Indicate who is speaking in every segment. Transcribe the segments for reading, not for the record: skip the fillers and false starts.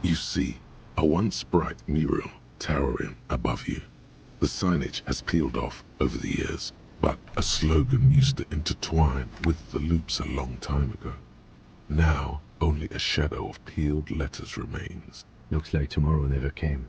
Speaker 1: You see a once bright mural towering above you. The signage has peeled off over the years, but a slogan used to intertwine with the loops a long time ago. Now, only a shadow of peeled letters remains.
Speaker 2: Looks like tomorrow never came.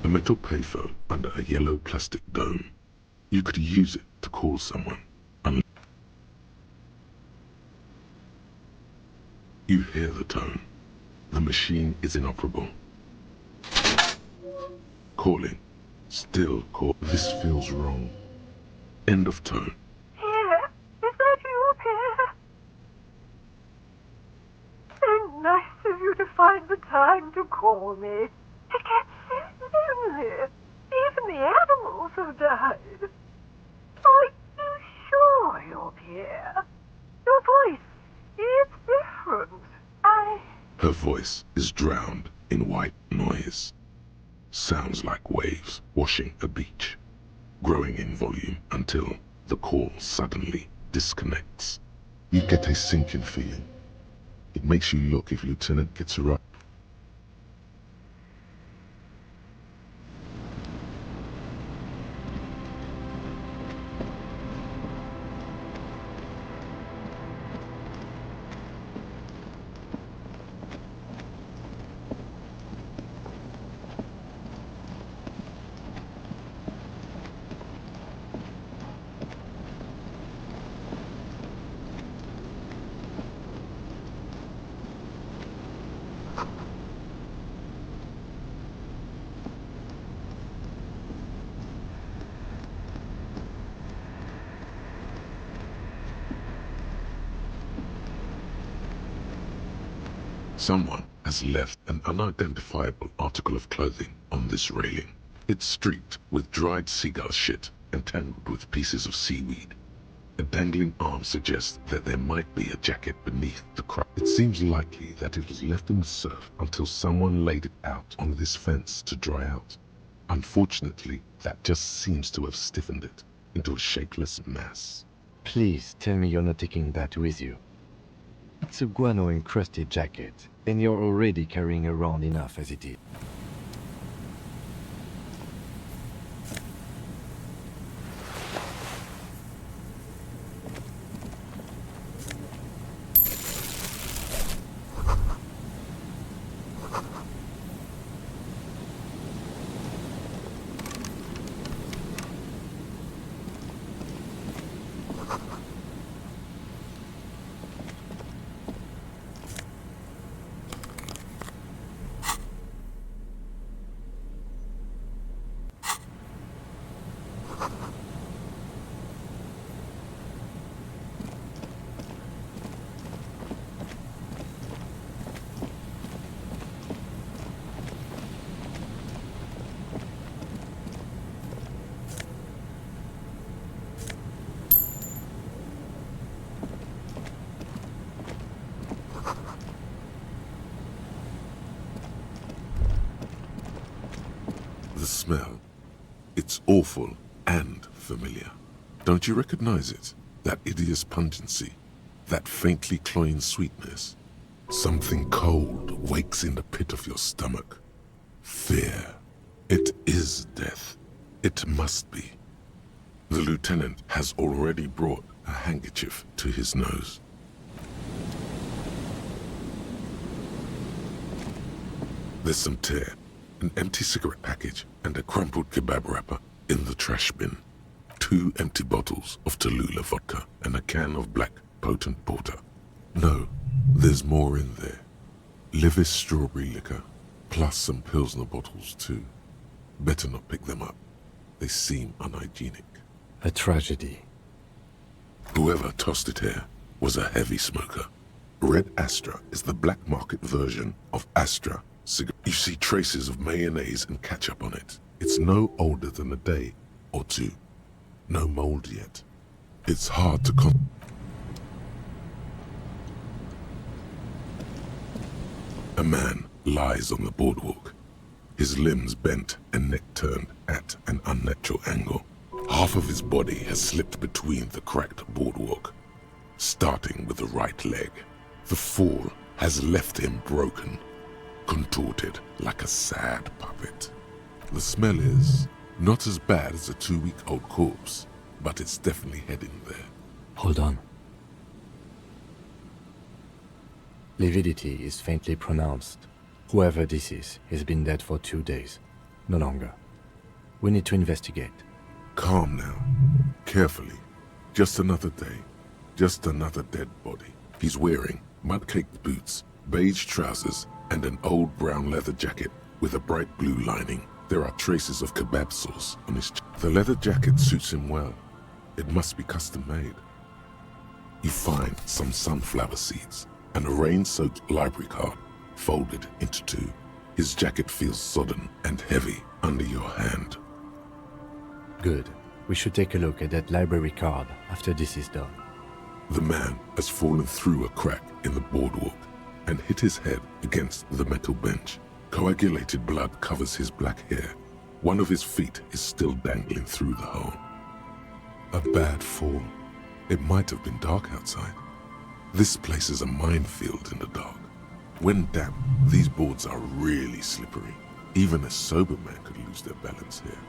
Speaker 1: A metal payphone under a yellow plastic dome. You could use it to call someone. You hear the tone. The machine is inoperable. Calling. Still call. This feels wrong. End of tone.
Speaker 3: Pierre, is that you, Pierre? So nice of you to find the time to call me. It gets so lonely. Even the animals have died. Are you sure you're Pierre? Your voice, it's different.
Speaker 1: Her voice is drowned in white noise. Sounds like waves washing a beach, growing in volume until the call suddenly disconnects. You get a sinking feeling. It makes you look if Lieutenant Kitsuragi. Someone has left an unidentifiable article of clothing on this railing. It's streaked with dried seagull shit and tangled with pieces of seaweed. A dangling arm suggests that there might be a jacket beneath the crowd. It seems likely that it was left in the surf until someone laid it out on this fence to dry out. Unfortunately, that just seems to have stiffened it into a shapeless mass.
Speaker 2: Please tell me you're not taking that with you. It's a guano-encrusted jacket, and you're already carrying around enough as it is.
Speaker 1: The smell. It's awful and familiar. Don't you recognize it? That hideous pungency, that faintly cloying sweetness. Something cold wakes in the pit of your stomach. Fear. It is death. It must be. The lieutenant has already brought a handkerchief to his nose. There's some tear, an empty cigarette package, and a crumpled kebab wrapper in the trash bin. 2 empty bottles of Tallulah vodka and a can of black potent porter. No, there's more in there. Livis strawberry liquor, Plus some Pilsner bottles too. Better not pick them up. They seem unhygienic.
Speaker 2: A tragedy.
Speaker 1: Whoever tossed it here was a heavy smoker. Red Astra is the black market version of Astra cigarette. You see traces of mayonnaise and ketchup on it. It's no older than a day or two. No mold yet. It's hard to A man lies on the boardwalk, his limbs bent and neck turned at an unnatural angle. Half of his body has slipped between the cracked boardwalk, starting with the right leg. The fall has left him broken, contorted like a sad puppet. The smell is not as bad as a 2-week-old corpse, but it's definitely heading there.
Speaker 2: Hold on. Lividity is faintly pronounced. Whoever this is has been dead for 2 days. No longer. We need to investigate.
Speaker 1: Calm now. Carefully. Just another day. Just another dead body. He's wearing mud-caked boots, beige trousers, and an old brown leather jacket with a bright blue lining. There are traces of kebab sauce on his chest. The leather jacket suits him well. It must be custom-made. You find some sunflower seeds and a rain-soaked library card folded into two. His jacket feels sodden and heavy under your hand.
Speaker 2: Good. We should take a look at that library card after this is done.
Speaker 1: The man has fallen through a crack in the boardwalk and hit his head against the metal bench. Coagulated blood covers his black hair. One of his feet is still dangling through the hole. A bad fall. It might have been dark outside. This place is a minefield in the dark. When damp, these boards are really slippery. Even a sober man could lose their balance here.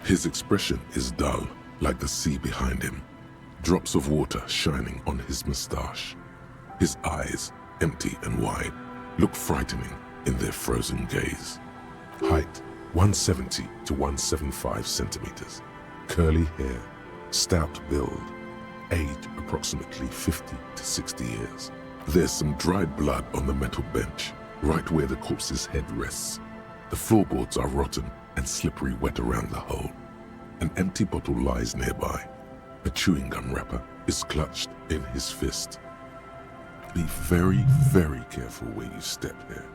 Speaker 1: His expression is dull, like the sea behind him. Drops of water shining on his mustache. His eyes, empty and wide, look frightening in their frozen gaze. Height, 170 to 175 centimeters. Curly hair, stout build. Age, approximately 50 to 60 years. There's some dried blood on the metal bench, right where the corpse's head rests. The floorboards are rotten and slippery wet around the hole. An empty bottle lies nearby. A chewing gum wrapper is clutched in his fist. Be very, very careful where you step here.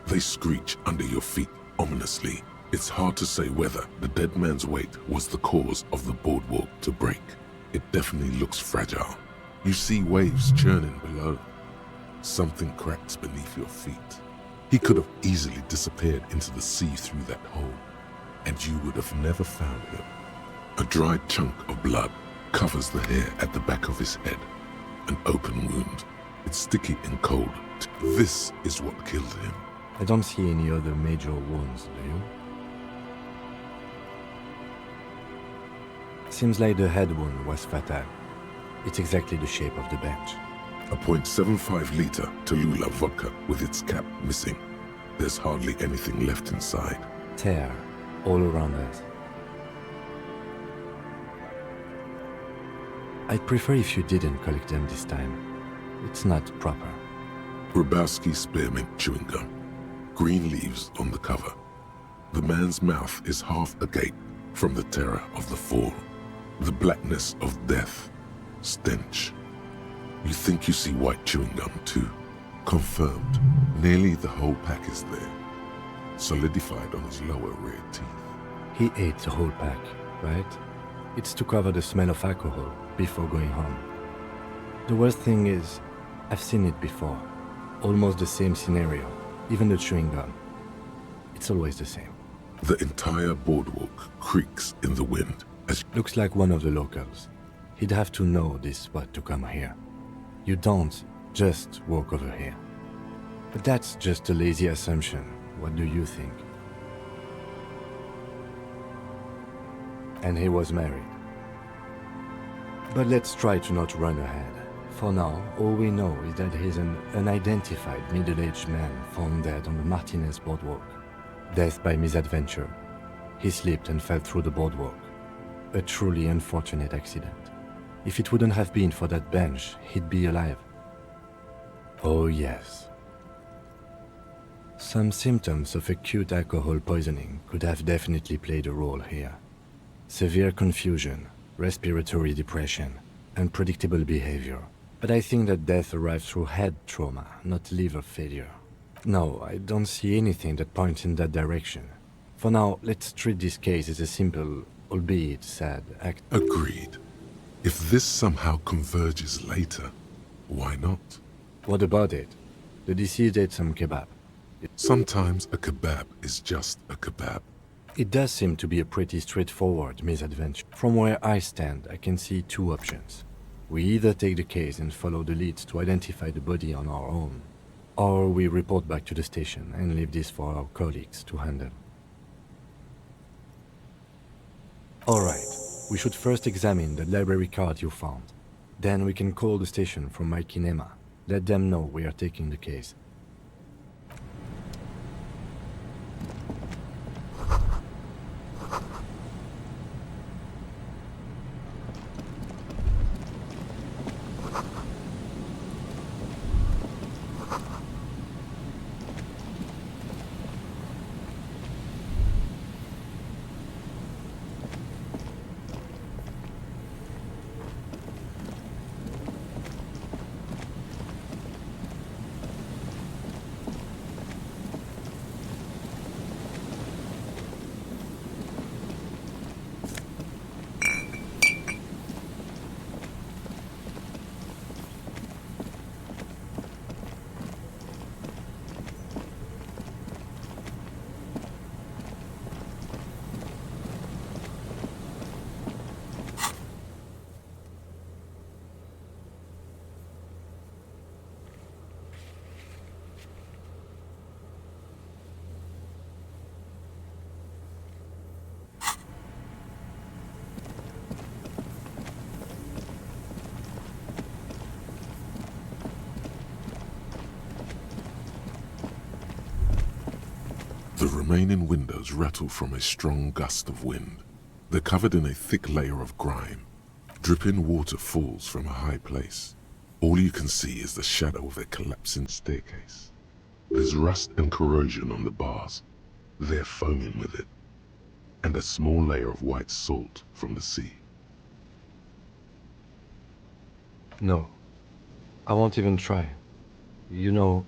Speaker 1: They screech under your feet ominously. It's hard to say whether the dead man's weight was the cause of the boardwalk to break. It definitely looks fragile. You see waves churning below. Something cracks beneath your feet. He could have easily disappeared into the sea through that hole, and you would have never found him. A dried chunk of blood covers the hair at the back of his head. An open wound. It's sticky and cold. This is what killed him.
Speaker 2: I don't see any other major wounds, do you? Seems like the head wound was fatal. It's exactly the shape of the bench.
Speaker 1: A .75 liter Tallulah vodka with its cap missing. There's hardly anything left inside.
Speaker 2: Tear all around us. I'd prefer if you didn't collect them this time. It's not proper.
Speaker 1: Grabowski spearmint chewing gum. Green leaves on the cover. The man's mouth is half agape from the terror of the fall. The blackness of death. Stench. You think you see white chewing gum too. Confirmed. Nearly the whole pack is there. Solidified on his lower rear teeth.
Speaker 2: He ate the whole pack, right? It's to cover the smell of alcohol before going home. The worst thing is, I've seen it before. Almost the same scenario. Even the chewing gum. It's always the same.
Speaker 1: The entire boardwalk creaks in the wind as
Speaker 2: Looks like one of the locals. He'd have to know this spot to come here. You don't just walk over here. But that's just a lazy assumption. What do you think? And he was married. But let's try to not run ahead. For now, all we know is that he's an unidentified middle-aged man found dead on the Martinez boardwalk. Death by misadventure. He slipped and fell through the boardwalk. A truly unfortunate accident. If it wouldn't have been for that bench, he'd be alive. Oh yes. Some symptoms of acute alcohol poisoning could have definitely played a role here. Severe confusion, respiratory depression, unpredictable behavior. But I think that death arrived through head trauma, not liver failure. No, I don't see anything that points in that direction. For now, let's treat this case as a simple, albeit sad, act.
Speaker 1: Agreed. If this somehow converges later, why not?
Speaker 2: What about it? The deceased ate some kebab.
Speaker 1: Sometimes a kebab is just a kebab.
Speaker 2: It does seem to be a pretty straightforward misadventure. From where I stand, I can see two options. We either take the case and follow the leads to identify the body on our own, or we report back to the station and leave this for our colleagues to handle. Alright, we should first examine the library card you found. Then we can call the station from my kinema. Let them know we are taking the case.
Speaker 1: The remaining windows rattle from a strong gust of wind. They're covered in a thick layer of grime. Dripping water falls from a high place. All you can see is the shadow of a collapsing staircase. There's rust and corrosion on the bars. They're foaming with it. And a small layer of white salt from the sea.
Speaker 2: No, I won't even try. You know,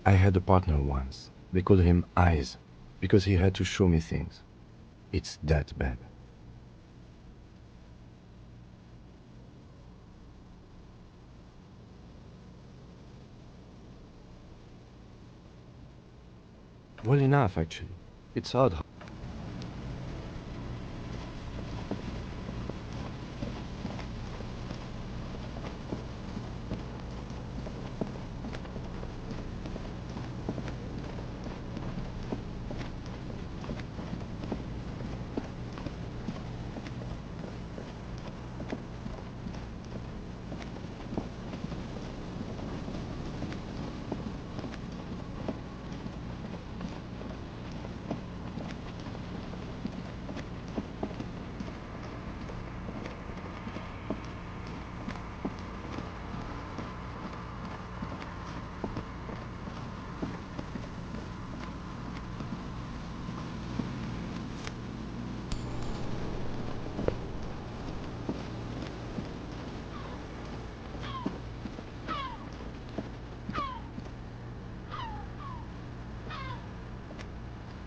Speaker 2: I had a partner once. They called him Eyes, because he had to show me things. It's that bad. Well enough, actually. It's odd.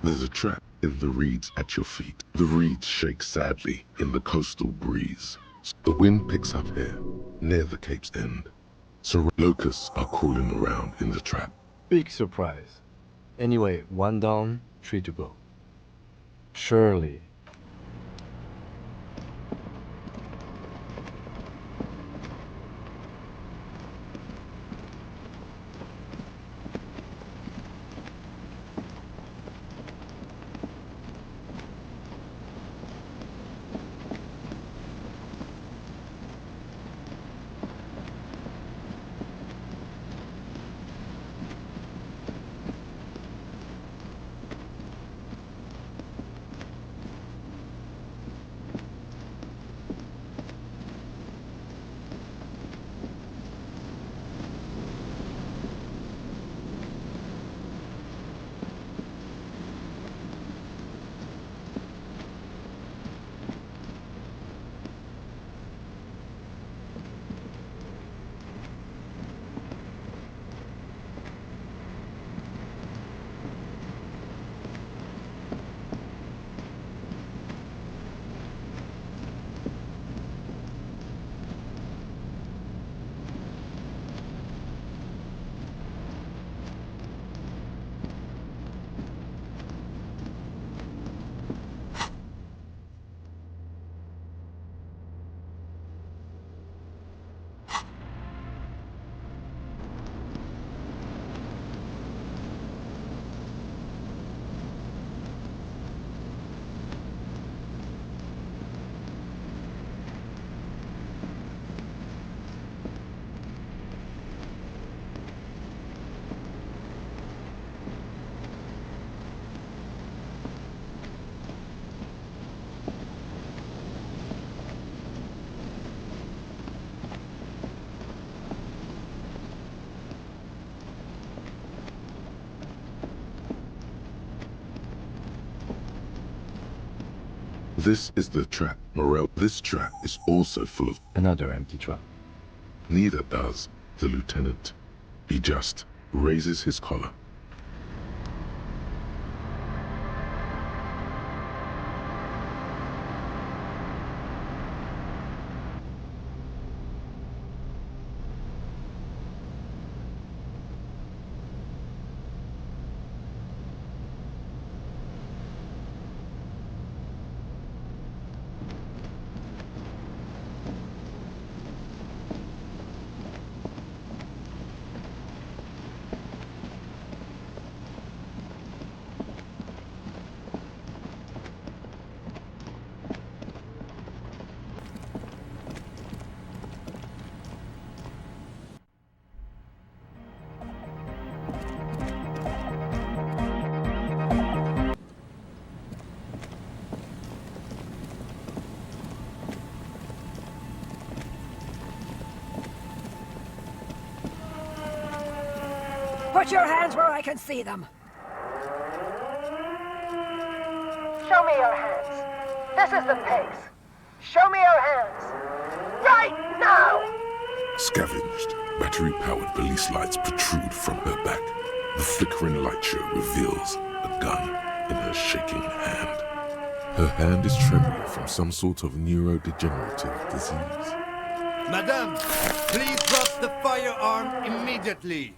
Speaker 1: There's a trap in the reeds at your feet. The reeds shake sadly in the coastal breeze. The wind picks up here, near the cape's end. So locusts are crawling around in the trap.
Speaker 2: Big surprise. Anyway, 1 down, 3 to go. Surely.
Speaker 1: This is the trap, Morel. This trap is also full of...
Speaker 2: Another empty trap.
Speaker 1: Neither does the lieutenant. He just raises his collar.
Speaker 4: Put your hands where I can see them.
Speaker 3: Show me your hands. This is the pace. Show me your hands. Right now!
Speaker 1: Scavenged, battery-powered police lights protrude from her back. The flickering light show reveals a gun in her shaking hand. Her hand is trembling from some sort of neurodegenerative disease.
Speaker 5: Madame, please drop the firearm immediately.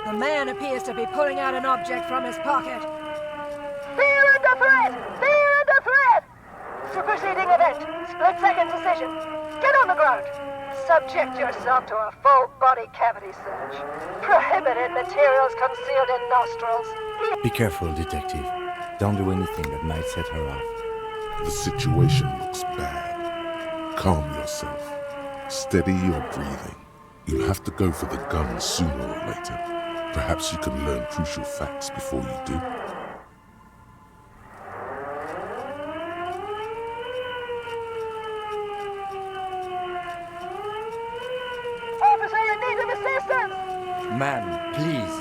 Speaker 4: The man appears to be pulling out an object from his pocket.
Speaker 3: Fear under threat! Fear under threat! Superseding event. Split-second decision. Get on the ground. Subject yourself to a full-body cavity search. Prohibited materials concealed in nostrils.
Speaker 2: Be careful, detective. Don't do anything that might set her off.
Speaker 1: The situation looks bad. Calm yourself. Steady your breathing. You'll have to go for the gun sooner or later. Perhaps you can learn crucial facts before you do.
Speaker 3: Officer in need of assistance!
Speaker 2: Ma'am, please.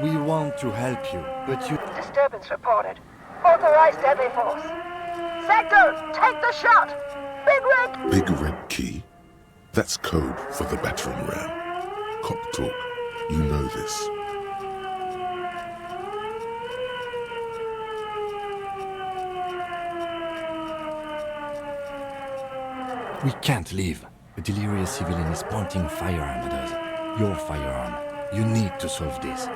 Speaker 2: We want to help you, but you...
Speaker 3: Disturbance reported. Authorized deadly force. Sector, take the shot! Big red...
Speaker 1: Big red key? That's code for the battering ram. Cop talk. You know this.
Speaker 2: We can't leave. A delirious civilian is pointing firearm at us. Your firearm. You need to solve this.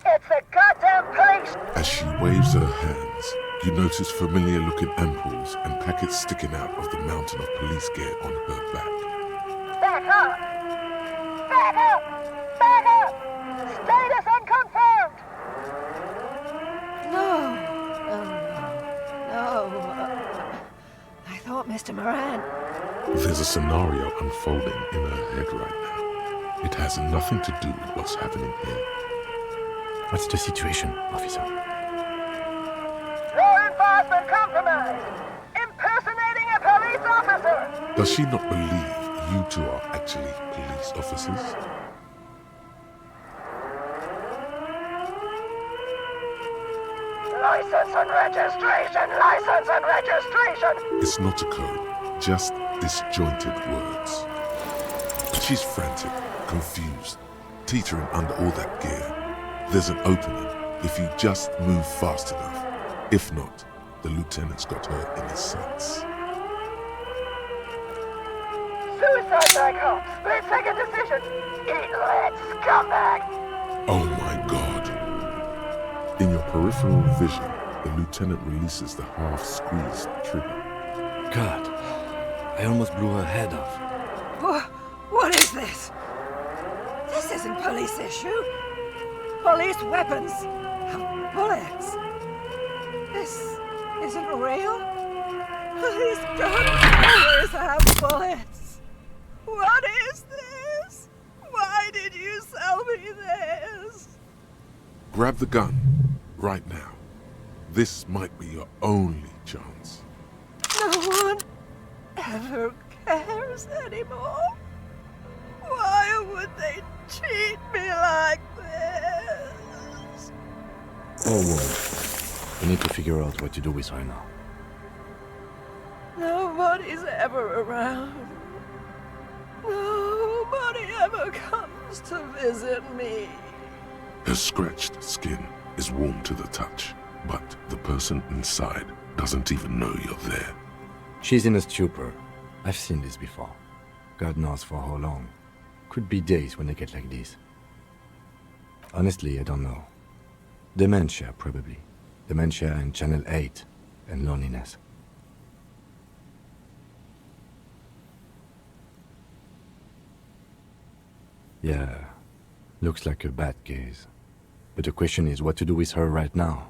Speaker 3: It's the goddamn police!
Speaker 1: As she waves her hands, you notice familiar-looking ampoules and packets sticking out of the mountain of police gear on her back.
Speaker 3: Back up! Back up! Back up! Status unconfirmed!
Speaker 4: No. I thought Mr. Moran...
Speaker 1: There's a scenario unfolding in her head right now. It has nothing to do with what's happening here.
Speaker 2: What's the situation, officer?
Speaker 3: Law enforcement compromised! Impersonating a police officer!
Speaker 1: Does she not believe you two are actually police officers?
Speaker 3: License and registration! License and registration!
Speaker 1: It's not a code, just disjointed words. She's frantic, confused, teetering under all that gear. There's an opening if you just move fast enough. If not, the lieutenant's got her in his sights.
Speaker 3: Suicide back home! Split-second decision! Eat lead, scumbag!
Speaker 1: Oh my god. In your peripheral vision, the lieutenant releases the half-squeezed trigger.
Speaker 2: God, I almost blew her head off.
Speaker 4: What is this? This isn't police issue. Police weapons have bullets. This isn't real. Police gunpowders have bullets. What is this? Why did you sell me this?
Speaker 1: Grab the gun, right now. This might be your only chance.
Speaker 4: No one ever cares anymore. Why would they treat me like this?
Speaker 2: Oh, well, we need to figure out what to do with her now.
Speaker 4: Nobody's ever around. Nobody ever comes to visit me.
Speaker 1: Her scratched skin is warm to the touch, but the person inside doesn't even know you're there.
Speaker 2: She's in a stupor. I've seen this before. God knows for how long. Could be days when they get like this. Honestly, I don't know. Dementia, probably. Dementia and Channel 8, and loneliness. Yeah, looks like a bad case. But the question is what to do with her right now.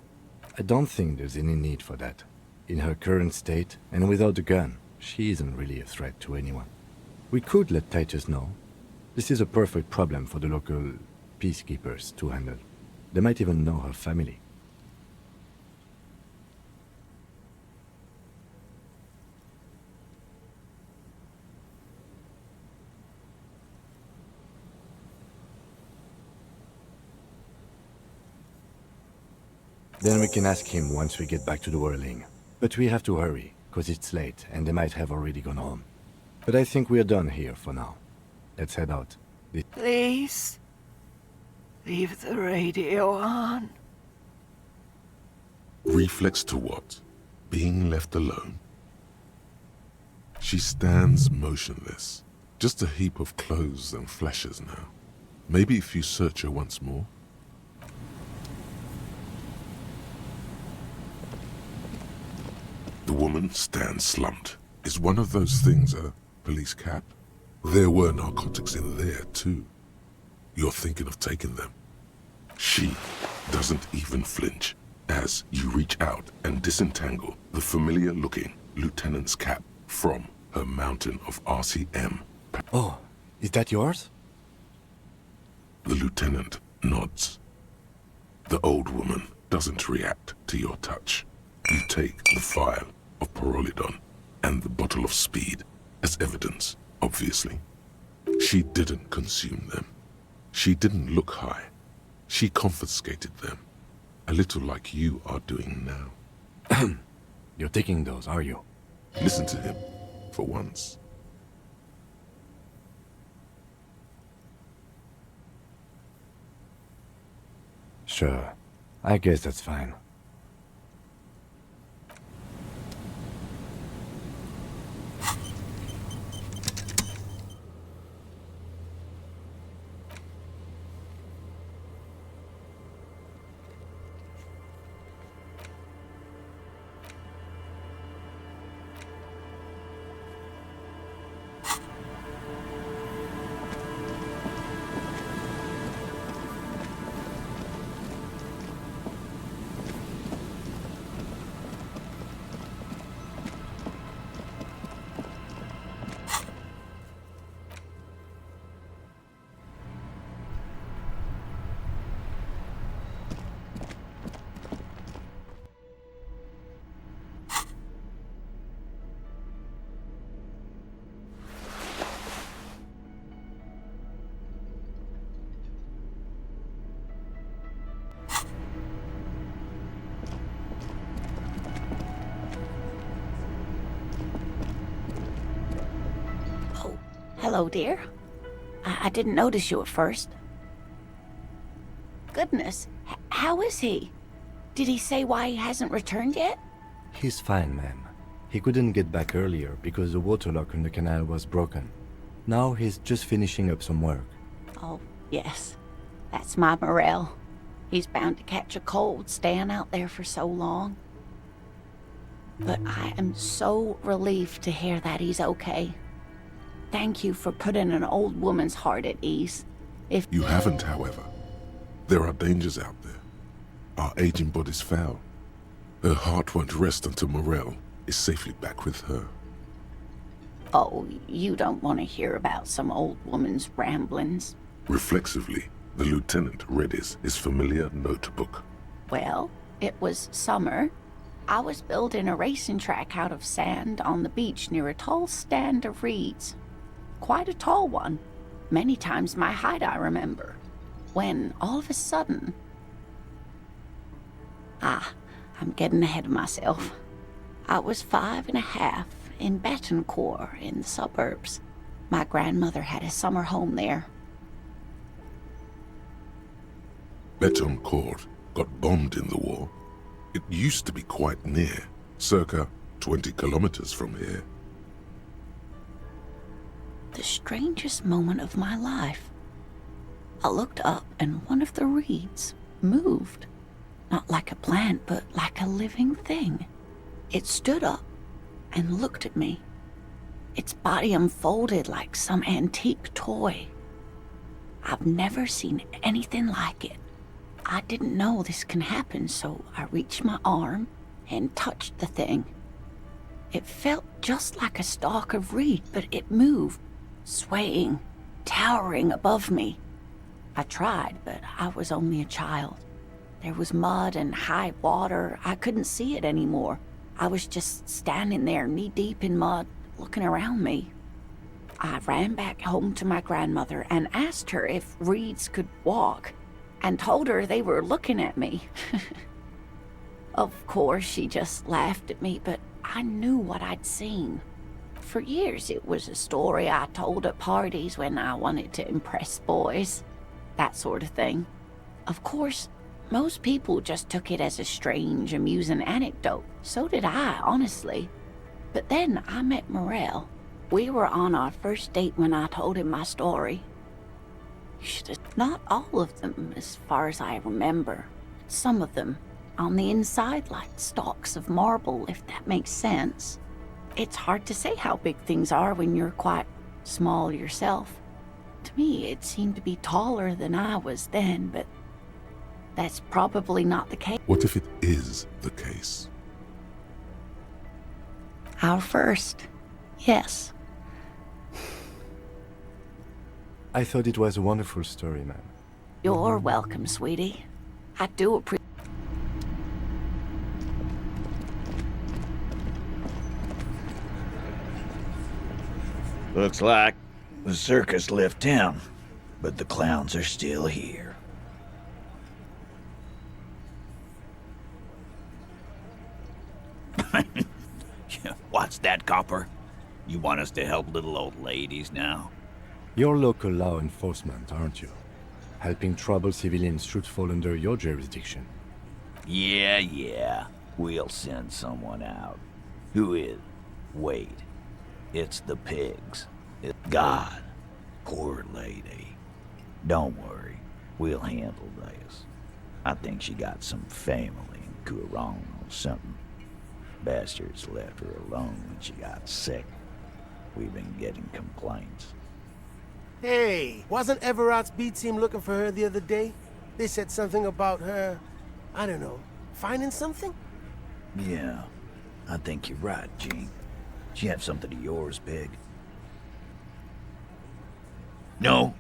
Speaker 2: I don't think there's any need for that. In her current state, and without the gun, she isn't really a threat to anyone. We could let Titus know. This is a perfect problem for the local peacekeepers to handle. They might even know her family. Then we can ask him once we get back to the whirling. But we have to hurry, because it's late, and they might have already gone home. But I think we're done here for now. Let's head out.
Speaker 4: Please, leave the radio on.
Speaker 1: Reflex to what? Being left alone? She stands motionless, just a heap of clothes and flashes now. Maybe if you search her once more? The woman stands slumped. Is one of those things a police cap? There were narcotics in there too. You're thinking of taking them. She doesn't even flinch as you reach out and disentangle the familiar-looking lieutenant's cap from her mountain of RCM.
Speaker 2: Oh, is that yours?
Speaker 1: The lieutenant nods. The old woman doesn't react to your touch. You take the vial of Pyrrolidon and the bottle of speed as evidence, obviously. She didn't consume them. She didn't look high. She confiscated them, a little like you are doing now.
Speaker 2: You're taking those, are you?
Speaker 1: Listen to him, for once.
Speaker 2: Sure. I guess that's fine.
Speaker 6: Hello, dear. I didn't notice you at first. Goodness, how is he? Did he say why he hasn't returned yet?
Speaker 2: He's fine, ma'am. He couldn't get back earlier because the water lock in the canal was broken. Now he's just finishing up some work.
Speaker 6: Oh, yes. That's my Morel. He's bound to catch a cold staying out there for so long. But I am so relieved to hear that he's okay. Thank you for putting an old woman's heart at ease. If
Speaker 1: You haven't, however. There are dangers out there. Our aging body's foul. Her heart won't rest until Morel is safely back with her.
Speaker 6: Oh, you don't want to hear about some old woman's ramblings.
Speaker 1: Reflexively, the lieutenant read his familiar notebook.
Speaker 6: Well, it was summer. I was building a racing track out of sand on the beach near a tall stand of reeds. Quite a tall one. many times my height, I remember. When all of a sudden... I'm getting ahead of myself. I was 5.5 in Betancourt in the suburbs. My grandmother had a summer home there.
Speaker 1: Betancourt got bombed in the war. It used to be quite near, circa 20 kilometers from here.
Speaker 6: The strangest moment of my life. I looked up and one of the reeds moved. Not like a plant, but like a living thing. It stood up and looked at me. Its body unfolded like some antique toy. I've never seen anything like it. I didn't know this can happen, so I reached my arm and touched the thing. It felt just like a stalk of reed, but it moved, swaying, towering above me. I tried, but I was only a child. There was mud and high water. I couldn't see it anymore. I was just standing there, knee-deep in mud, looking around me. I ran back home to my grandmother and asked her if reeds could walk, and told her they were looking at me. Of course, she just laughed at me, but I knew what I'd seen. For years, it was a story I told at parties when I wanted to impress boys. That sort of thing. Of course, most people just took it as a strange, amusing anecdote. So did I, honestly. But then I met Morel. We were on our first date when I told him my story. Not all of them, as far as I remember. Some of them, on the inside like stalks of marble, if that makes sense. It's hard to say how big things are when you're quite small yourself. To me, it seemed to be taller than I was then, but that's probably not the case.
Speaker 1: What if it is the case?
Speaker 6: Our first, yes.
Speaker 2: I thought it was a wonderful story, man.
Speaker 6: You're welcome, sweetie. I do appreciate.
Speaker 7: Looks like the circus left town, but the clowns are still here. What's that, Copper? You want us to help little old ladies now?
Speaker 2: You're local law enforcement, aren't you? Helping troubled civilians should fall under your jurisdiction.
Speaker 7: Yeah. We'll send someone out. Who is? Wait. It's the pigs. It's God. Poor lady. Don't worry. We'll handle this. I think she got some family in Kurong or something. Bastards left her alone when she got sick. We've been getting complaints.
Speaker 8: Hey, wasn't Everett's B team looking for her the other day? They said something about her, I don't know, finding something?
Speaker 7: Yeah, I think you're right, Gene. She have something of yours, Pig? No?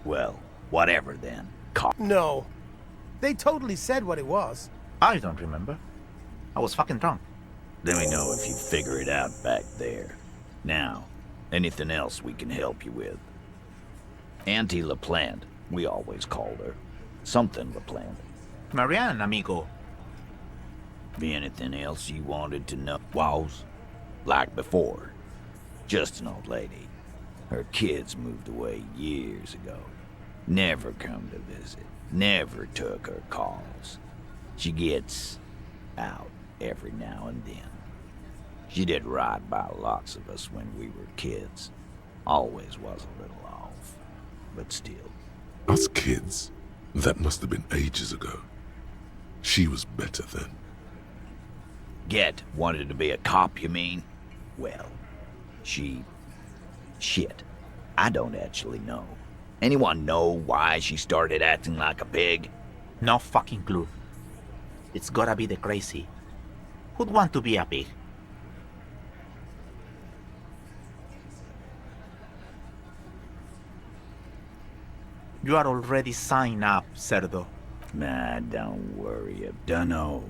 Speaker 7: Well, whatever then.
Speaker 8: No. They totally said what it was.
Speaker 9: I don't remember. I was fucking drunk.
Speaker 7: Let me know if you figure it out back there. Now, anything else we can help you with? Auntie LaPlante, we always called her. Something LaPlante.
Speaker 9: Marianne, amigo.
Speaker 7: Be anything else you wanted to know? Was? Like before. Just an old lady. Her kids moved away years ago. Never come to visit. Never took her calls. She gets out every now and then. She did right by lots of us when we were kids. Always was a little off, but still.
Speaker 1: Us kids? That must have been ages ago. She was better then.
Speaker 7: Wanted to be a cop, you mean? Well, shit. I don't actually know. Anyone know why she started acting like a pig?
Speaker 9: No fucking clue. It's gotta be the crazy. Who'd want to be a pig? You are already signed up, Cerdo.
Speaker 7: Nah, don't worry, I dunno.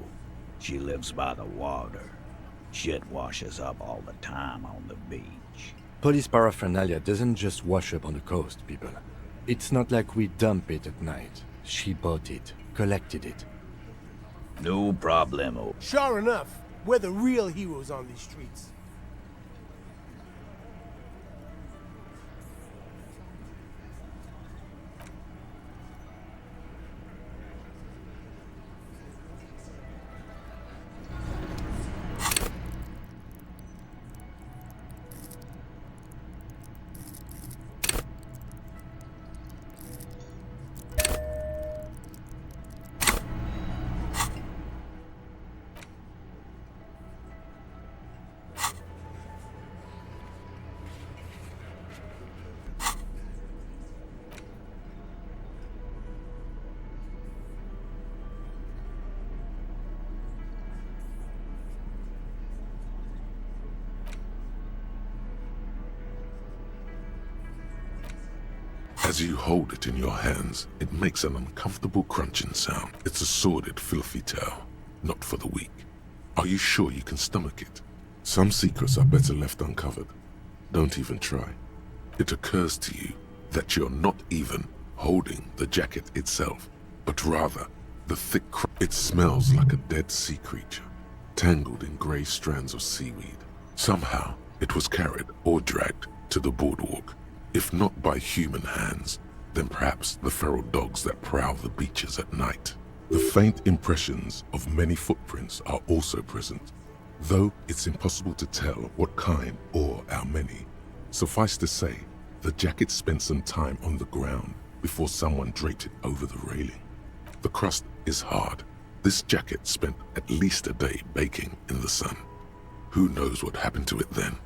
Speaker 7: She lives by the water. Shit washes up all the time on the beach.
Speaker 2: Police paraphernalia doesn't just wash up on the coast, people. It's not like we dump it at night. She bought it, collected it.
Speaker 7: No problemo.
Speaker 8: Sure enough, we're the real heroes on these streets.
Speaker 1: As you hold it in your hands, it makes an uncomfortable crunching sound. It's a sordid, filthy tale, not for the weak. Are you sure you can stomach it? Some secrets are better left uncovered. Don't even try. It occurs to you that you're not even holding the jacket itself, but rather the thick It smells like a dead sea creature, tangled in grey strands of seaweed. Somehow, it was carried or dragged to the boardwalk. If not by human hands, then perhaps the feral dogs that prowl the beaches at night. The faint impressions of many footprints are also present, though it's impossible to tell what kind or how many. Suffice to say, the jacket spent some time on the ground before someone draped it over the railing. The crust is hard. This jacket spent at least a day baking in the sun. Who knows what happened to it then?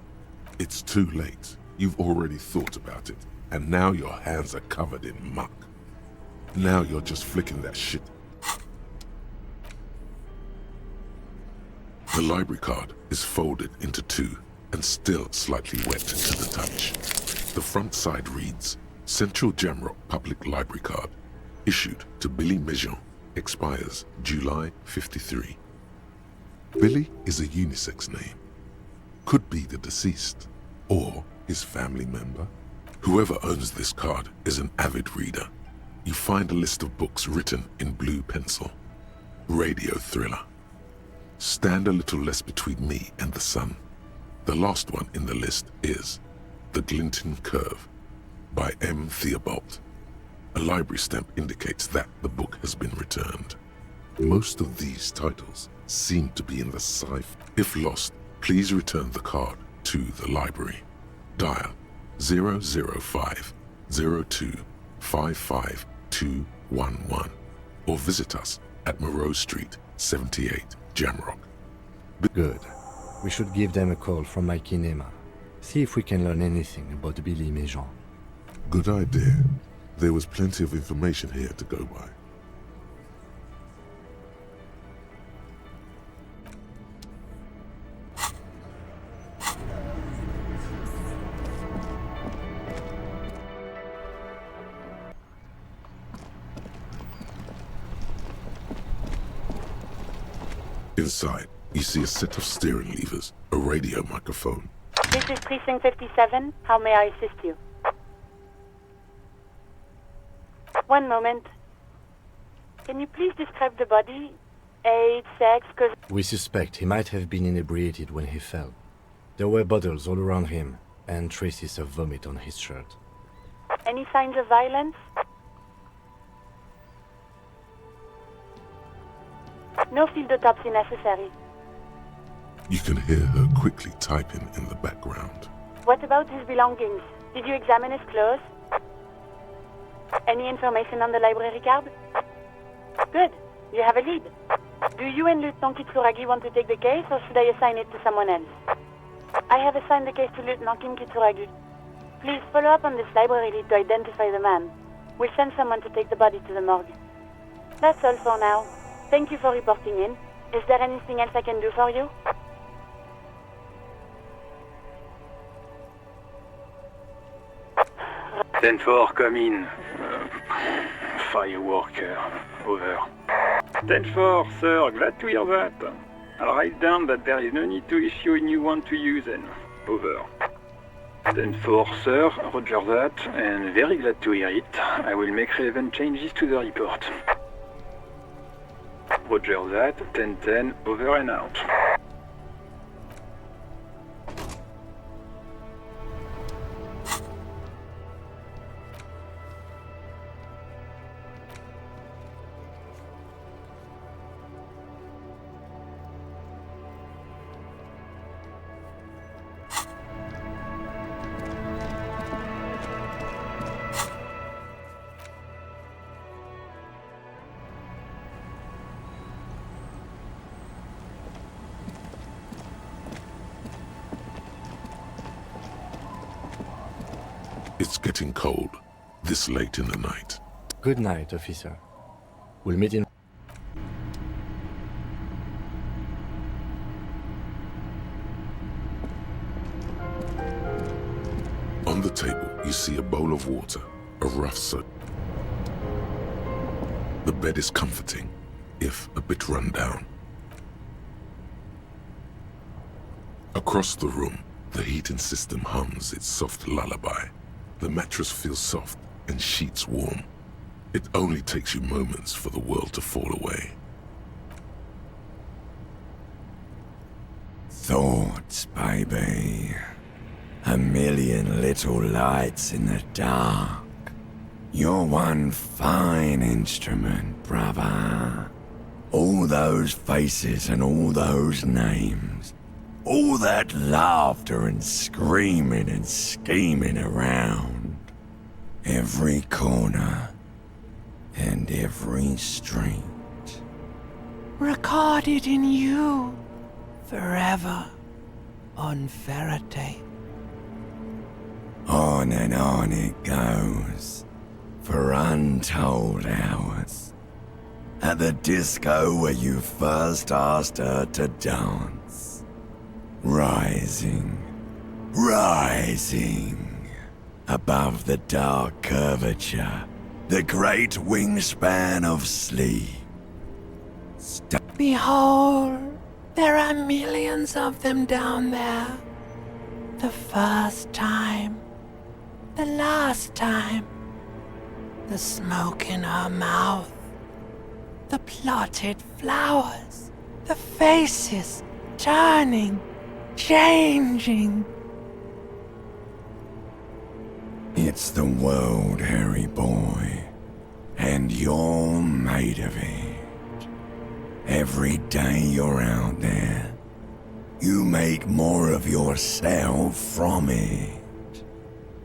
Speaker 1: It's too late. You've already thought about it, and now your hands are covered in muck. Now you're just flicking that shit. The library card is folded into two and still slightly wet to the touch. The front side reads, Central Jamrock Public Library Card, issued to Billy Mejean, expires July 53. Billy is a unisex name. Could be the deceased, or his family member. Whoever owns this card is an avid reader. You find a list of books written in blue pencil. Radio thriller. Stand a little less between me and the sun. The last one in the list is The Glinting Curve by M. Theobald. A library stamp indicates that the book has been returned. Most of these titles seem to be in the sci-fi. If lost, please return the card to the library. Dial 00502552211 or visit us at Moreau Street, 78, Jamrock.
Speaker 2: Good. We should give them a call from my kinema. See if we can learn anything about Billy Mejean.
Speaker 1: Good idea. There was plenty of information here to go by. Inside, you see a set of steering levers, a radio microphone.
Speaker 10: This is Precinct 57. How may I assist you? One moment. Can you please describe the body? Age, sex, cause...
Speaker 2: We suspect he might have been inebriated when he fell. There were bottles all around him, and traces of vomit on his shirt.
Speaker 10: Any signs of violence? No field autopsy necessary.
Speaker 1: You can hear her quickly typing in the background.
Speaker 10: What about his belongings? Did you examine his clothes? Any information on the library card? Good. You have a lead. Do you and Lieutenant Kitsuragi want to take the case, or should I assign it to someone else? I have assigned the case to Lieutenant Kim Kitsuragi. Please follow up on this library lead to identify the man. We'll send someone to take the body to the morgue. That's all for now. Thank you for reporting in. Is there anything else I can do for you?
Speaker 11: Ten for, come in. Fireworker, over. 10-4, sir, glad to hear that. I'll write down that there is no need to issue a new one to you then. Over. 10-4, sir. Roger that, and very glad to hear it. I will make relevant changes to the report. Roger that, 10-10, over and out.
Speaker 1: It's getting cold, this late in the night.
Speaker 2: Good night, officer. We'll meet in...
Speaker 1: On the table, you see a bowl of water, a rough soot. The bed is comforting, if a bit run down. Across the room, the heating system hums its soft lullaby. The mattress feels soft and sheets warm. It only takes you moments for the world to fall away.
Speaker 12: Thoughts, baby. A million little lights in the dark. You're one fine instrument, brother. All those faces and all those names. All that laughter and screaming and scheming around. Every corner and every street.
Speaker 4: Recorded in you forever on Faraday.
Speaker 12: On and on it goes for untold hours. At the disco where you first asked her to dance. Rising, rising, above the dark curvature, the great wingspan of sleep.
Speaker 4: Behold, there are millions of them down there. The first time, the last time, the smoke in her mouth, the plotted flowers, the faces turning, changing.
Speaker 12: It's the world, Harry boy, and you're made of it. Every day you're out there, you make more of yourself from it.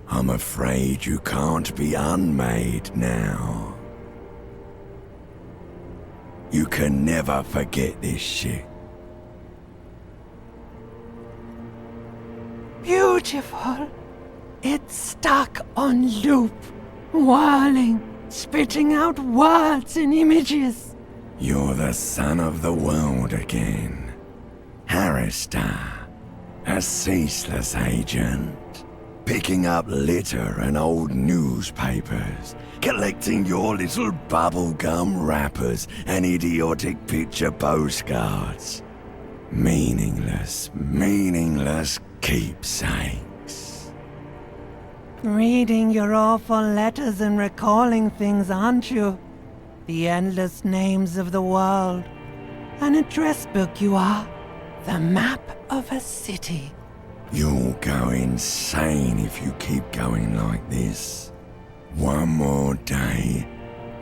Speaker 12: I'm afraid you can't be unmade now. You can never forget this shit.
Speaker 4: Beautiful. It's stuck on loop, whirling, spitting out words and images.
Speaker 12: You're the son of the world again. Harrister, a ceaseless agent. Picking up litter and old newspapers. Collecting your little bubblegum wrappers and idiotic picture postcards. Meaningless, meaningless keepsakes.
Speaker 4: Reading your awful letters and recalling things, aren't you? The endless names of the world. An address book you are. The map of a city.
Speaker 12: You'll go insane if you keep going like this. One more day,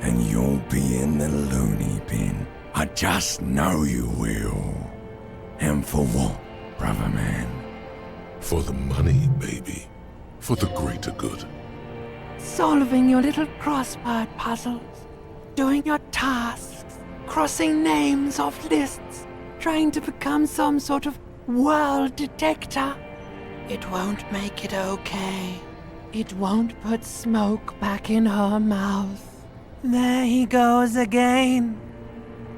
Speaker 12: and you'll be in the loony bin. I just know you will. And for what, brother man?
Speaker 1: For the money, baby. For the greater good.
Speaker 4: Solving your little crossword puzzles. Doing your tasks. Crossing names off lists. Trying to become some sort of world detector. It won't make it okay. It won't put smoke back in her mouth. There he goes again.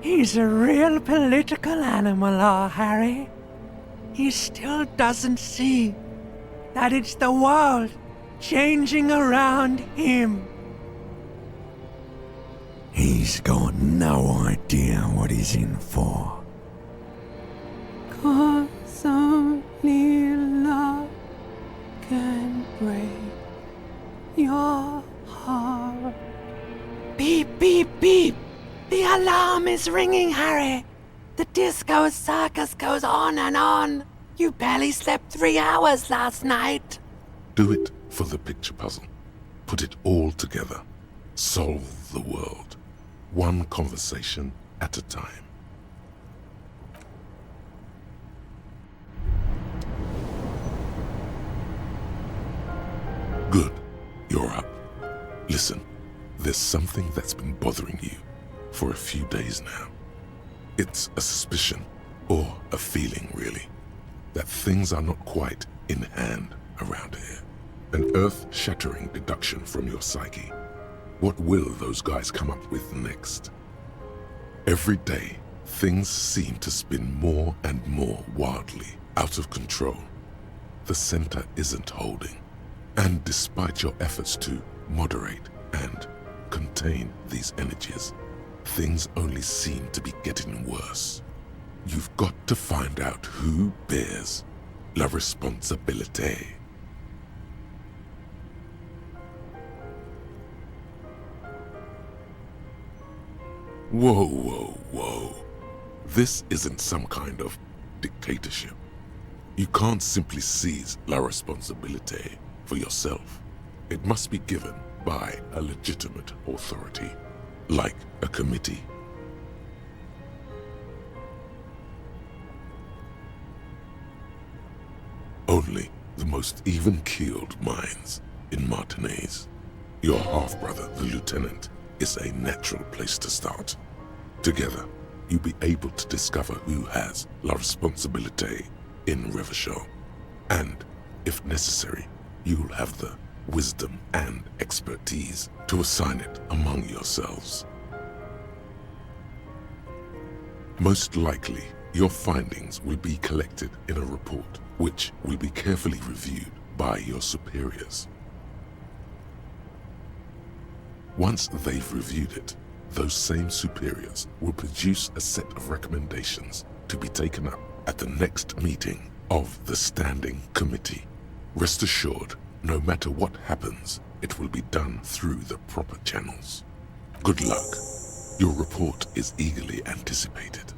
Speaker 4: He's a real political animal, our Harry. He still doesn't see that it's the world changing around him.
Speaker 12: He's got no idea what he's in for.
Speaker 4: 'Cause only love can The alarm is ringing, Harry. The disco circus goes on and on. You barely slept 3 hours last night.
Speaker 1: Do it for the picture puzzle. Put it all together. Solve the world. One conversation at a time. Good. You're up. Listen, there's something that's been bothering you for a few days now. It's a suspicion, or a feeling really, that things are not quite in hand around here. An earth-shattering deduction from your psyche. What will those guys come up with next? Every day, things seem to spin more and more wildly, out of control. The center isn't holding. And despite your efforts to moderate and contain these energies, things only seem to be getting worse. You've got to find out who bears la responsabilité. Whoa, whoa, whoa. This isn't some kind of dictatorship. You can't simply seize la responsabilité for yourself. It must be given by a legitimate authority, like a committee. Only the most even-keeled minds in Martinaise. Your half-brother, the lieutenant, is a natural place to start. Together, you'll be able to discover who has la responsabilité in Revachol. And, if necessary, you'll have the wisdom and expertise to assign it among yourselves. Most likely, your findings will be collected in a report, which will be carefully reviewed by your superiors. Once they've reviewed it, those same superiors will produce a set of recommendations to be taken up at the next meeting of the Standing Committee. Rest assured, no matter what happens, it will be done through the proper channels. Good luck. Your report is eagerly anticipated.